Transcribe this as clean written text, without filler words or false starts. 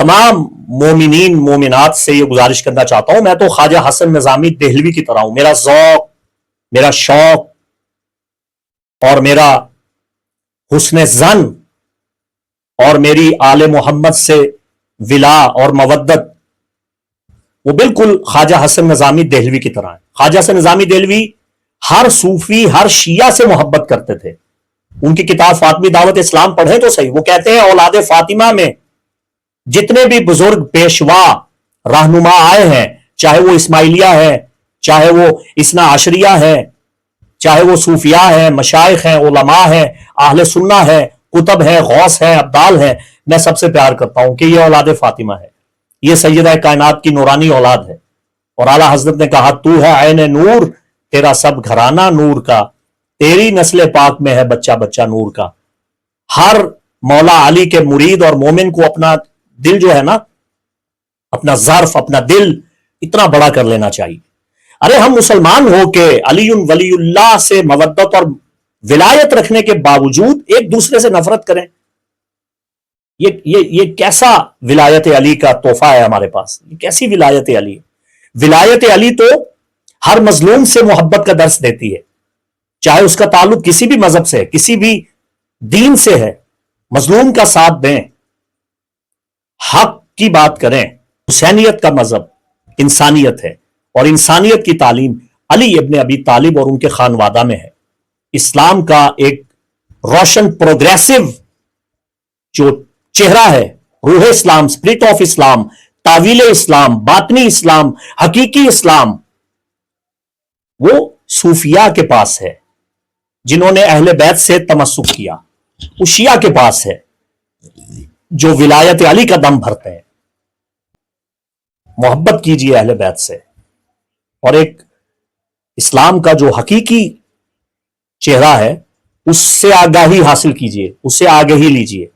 تمام مومنین مومنات سے یہ گزارش کرنا چاہتا ہوں، میں تو خواجہ حسن نظامی دہلوی کی طرح ہوں، میرا ذوق، میرا شوق اور میرا حسن زن اور میری آل محمد سے ولا اور مودت وہ بالکل خواجہ حسن نظامی دہلوی کی طرح ہے۔ خواجہ حسن نظامی دہلوی ہر صوفی، ہر شیعہ سے محبت کرتے تھے۔ ان کی کتاب فاطمی دعوت اسلام پڑھیں تو صحیح، وہ کہتے ہیں اولاد فاطمہ میں جتنے بھی بزرگ پیشوا رہنما آئے ہیں، چاہے وہ اسماعیلیہ ہے، چاہے وہ اثنا عشریہ ہے، چاہے وہ صوفیاء ہیں، مشائخ ہیں، علماء ہیں، اہل سنہ ہے، کتب ہے، غوث ہے، ابدال ہے، میں سب سے پیار کرتا ہوں کہ یہ اولاد فاطمہ ہے، یہ سیدہ کائنات کی نورانی اولاد ہے۔ اور اعلیٰ حضرت نے کہا تو ہے عین نور، تیرا سب گھرانہ نور کا، تیری نسل پاک میں ہے بچہ بچہ نور کا۔ ہر مولا علی کے مرید اور مومن کو اپنا دل جو ہے نا، اپنا ظرف، اپنا دل اتنا بڑا کر لینا چاہیے۔ ارے ہم مسلمان ہو کے علی ولی اللہ سے مودت اور ولایت رکھنے کے باوجود ایک دوسرے سے نفرت کریں، یہ کیسا ولایت علی کا تحفہ ہے ہمارے پاس؟ یہ کیسی ولایت علی ہے؟ ولایت علی تو ہر مظلوم سے محبت کا درس دیتی ہے، چاہے اس کا تعلق کسی بھی مذہب سے، کسی بھی دین سے ہے، مظلوم کا ساتھ دیں، حق کی بات کریں۔ حسینیت کا مذہب انسانیت ہے، اور انسانیت کی تعلیم علی ابن ابی طالب اور ان کے خانوادہ میں ہے۔ اسلام کا ایک روشن پروگریسو جو چہرہ ہے، روح اسلام، اسپرٹ آف اسلام، تعویل اسلام، باطنی اسلام، حقیقی اسلام، وہ صوفیاء کے پاس ہے جنہوں نے اہل بیت سے تمسک کیا، وہ شیعہ کے پاس ہے جو ولایت علی کا دم بھرتے ہیں۔ محبت کیجیے اہل بیت سے، اور ایک اسلام کا جو حقیقی چہرہ ہے اس سے آگاہی حاصل کیجیے، اس سے آگاہی لیجیے۔